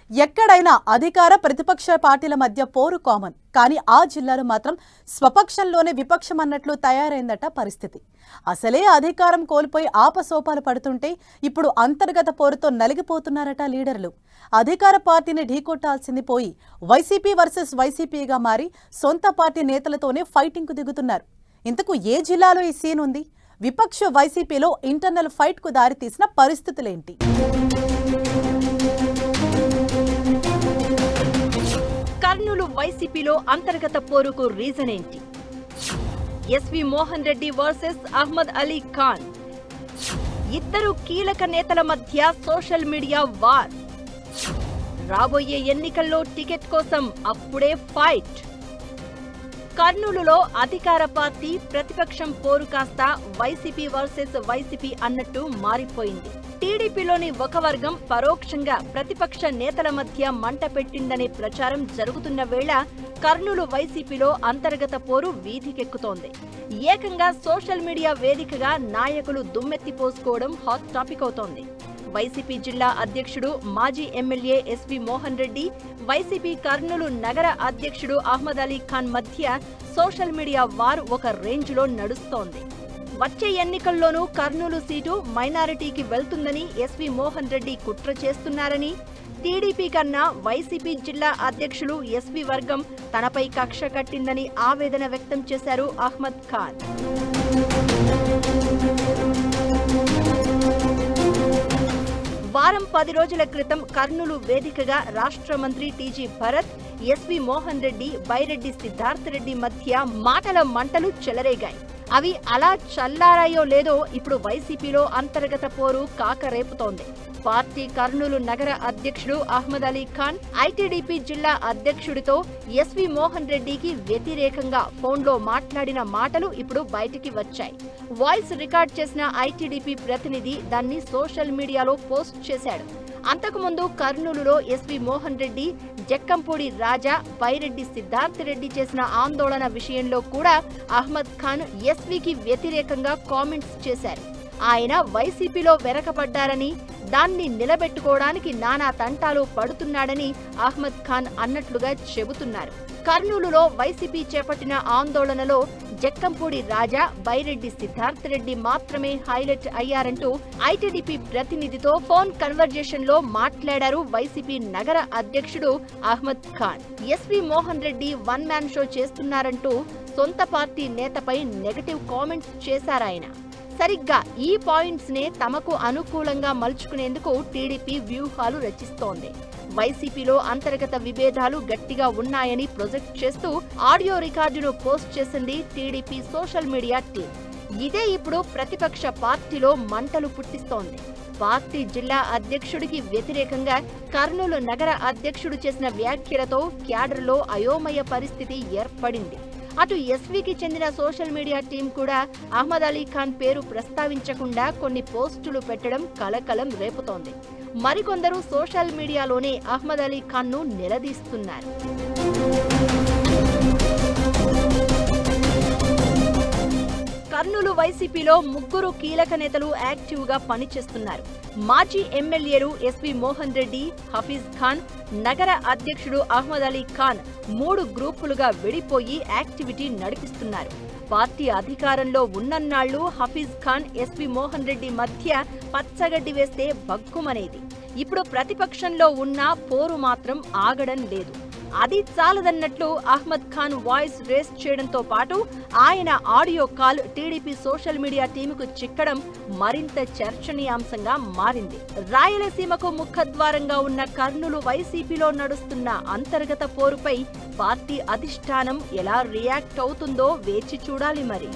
ఎక్కడైనా అధికార ప్రతిపక్ష పార్టీల మధ్య పోరు కామన్. కానీ ఆ జిల్లాలో మాత్రం స్వపక్షంలోనే విపక్షం అన్నట్లు తయారైందట పరిస్థితి. అసలే అధికారం కోల్పోయి ఆపసోపాలు పడుతుంటే ఇప్పుడు అంతర్గత పోరుతో నలిగిపోతున్నారట లీడర్లు. అధికార పార్టీని ఢీకొట్టాల్సింది పోయి వైసీపీ వర్సెస్ వైసీపీగా మారి సొంత పార్టీ నేతలతోనే ఫైటింగ్కు దిగుతున్నారు. ఇంతకు ఏ జిల్లాలో ఈ సీన్ ఉంది? విపక్ష వైసీపీలో ఇంటర్నల్ ఫైట్కు దారితీసిన పరిస్థితులేంటి? కర్నూలు వైసీపీలో అంతర్గత పోరుకు రీజన్ ఏంటి? S V Mohan Reddy versus Ahmed Ali Khan. ఇద్దరు కీలక నేతల మధ్య సోషల్ మీడియా వార్. రాబోయే ఎన్నికల్లో టికెట్ కోసం అప్పుడే ఫైట్. కర్నూలులో అధికార పార్టీ ప్రతిపక్షం పోరు కాస్త వైసీపీ వర్సెస్ వైసీపీ అన్నట్టు మారిపోయింది. టీడీపీలోని ఒక వర్గం పరోక్షంగా ప్రతిపక్ష నేతల మధ్య మంట పెట్టిందనే ప్రచారం జరుగుతున్న వేళ కర్నూలు వైసీపీలో అంతర్గత పోరు వీధికెక్కుతోంది. ఏకంగా సోషల్ మీడియా వేదికగా నాయకులు దుమ్మెత్తిపోసుకోవడం హాట్ టాపిక్ అవుతోంది. వైసీపీ జిల్లా అధ్యక్షుడు మాజీ MLA S V Mohan Reddy, YCP Kurnool నగర అధ్యక్షుడు అహ్మద్ అలీ ఖాన్ మధ్య సోషల్ మీడియా వార్ ఒక రేంజ్లో నడుస్తోంది. వచ్చే ఎన్నికల్లోనూ కర్నూలు సీటు మైనారిటీకి వెళ్తుందని ఎస్వి మోహన్ రెడ్డి కుట్ర చేస్తున్నారని, టీడీపీ కన్నా వైసీపీ జిల్లా అధ్యక్షులు ఎస్వి వర్గం తనపై కక్ష కట్టిందని ఆవేదన వ్యక్తం చేశారు అహ్మద్ ఖాన్. వారం 10 రోజుల క్రితం కర్నూలు వేదికగా రాష్ట్ర మంత్రి టీజీ భరత్, ఎస్వి మోహన్ రెడ్డి, బైరెడ్డి సిద్ధార్థ రెడ్డి మధ్య మాటల మంటలు చెలరేగాయి. అవి అలా చల్లారాయో లేదో ఇప్పుడు వైసీపీలో అంతర్గత పోరు కాకరేపుతోంది. పార్టీ కర్నూలు నగర అధ్యక్షుడు అహ్మద్ అలీ ఖాన్ ఐటీడీపీ జిల్లా అధ్యక్షుడితో ఎస్వి మోహన్ రెడ్డికి వ్యతిరేకంగా ఫోన్లో మాట్లాడిన మాటలు ఇప్పుడు బయటికి వచ్చాయి. వాయిస్ రికార్డ్ చేసిన ఐటీడీపీ ప్రతినిధి దాన్ని సోషల్ మీడియాలో పోస్ట్ చేశాడు. అంతకుముందు కర్నూలులో ఎస్వి మోహన్ రెడ్డి, జక్కంపూడి రాజా, బైరెడ్డి సిద్ధార్థ రెడ్డి చేసిన ఆందోళన విషయంలో కూడా అహ్మద్ ఖాన్ ఎస్వికి వ్యతిరేకంగా కామెంట్స్ చేశారు. ఆయన వైసీపీలో వెనకబడ్డారని, దాన్ని నిలబెట్టుకోవడానికి నానా తంటాలు పడుతున్నాడని అహ్మద్ ఖాన్ అన్నట్లుగా చెబుతున్నారు. కర్నూలులో వైసీపీ చేపట్టిన ఆందోళనలో జక్కంపూడి రాజా, బైరెడ్డి సిద్ధార్థ రెడ్డి మాత్రమే హైలైట్ అయ్యారంటూ ఐటీడీపీ ప్రతినిధితో ఫోన్ కన్వర్జేషన్ లో మాట్లాడారు వైసీపీ నగర అధ్యక్షుడు Ahmed Khan. SV Mohan Reddy one man show చేస్తున్నారంటూ సొంత పార్టీ నేతపై నెగటివ్ కామెంట్స్ చేశారాయన. సరిగ్గా ఈ పాయింట్స్ నే తమకు అనుకూలంగా మలుచుకునేందుకు టీడీపీ వ్యూహాలు రచిస్తోంది. వైసీపీలో అంతర్గత విభేదాలు గట్టిగా ఉన్నాయని ప్రొజెక్ట్ చేస్తూ ఆడియో రికార్డును పోస్ట్ చేసింది టీడీపీ సోషల్ మీడియా టీం. ఇదే ఇప్పుడు ప్రతిపక్ష పార్టీలో మంటలు పుట్టిస్తోంది. పార్టీ జిల్లా అధ్యక్షుడికి వ్యతిరేకంగా కర్నూలు నగర అధ్యక్షుడు చేసిన వ్యాఖ్యలతో క్యాడర్లో అయోమయ పరిస్థితి ఏర్పడింది. అటు ఎస్వికి చెందిన సోషల్ మీడియా టీం కూడా అహ్మద్ అలీ ఖాన్ పేరు ప్రస్తావించకుండా కొన్ని పోస్టులు పెట్టడం కలకలం రేపుతోంది. మరికొందరు సోషల్ మీడియాలోనే అహ్మద్ అలీ ఖాన్ ను నిలదీస్తున్నారు. కర్నూలు వైసీపీలో ముగ్గురు కీలక నేతలు యాక్టివ్ గా పనిచేస్తున్నారు. మాజీ ఎమ్మెల్యేలు ఎస్వి మోహన్ రెడ్డి, హఫీజ్ ఖాన్, నగర అధ్యక్షుడు అహ్మద్ అలీ ఖాన్ 3 గ్రూపులుగా విడిపోయి యాక్టివిటీ నడిపిస్తున్నారు. పార్టీ అధికారంలో ఉన్నన్నాళ్లు హఫీజ్ ఖాన్, ఎస్వి మోహన్ రెడ్డి మధ్య పచ్చగడ్డి వేస్తే భగ్గుమనేది. ఇప్పుడు ప్రతిపక్షంలో ఉన్న పోరు మాత్రం ఆగడం లేదు. అది చాలదన్నట్లు అహ్మద్ ఖాన్ వాయిస్ రేస్ చేయడంతో పాటు ఆయన audio call TDP social media టీముకు చిక్కడం మరింత చర్చనీయాంశంగా మారింది. రాయలసీమకు ముఖద్వారంగా ఉన్న కర్నూలు వైసీపీలో నడుస్తున్న అంతర్గత పోరుపై పార్టీ అధిష్టానం ఎలా రియాక్ట్ అవుతుందో వేచి చూడాలి మరి.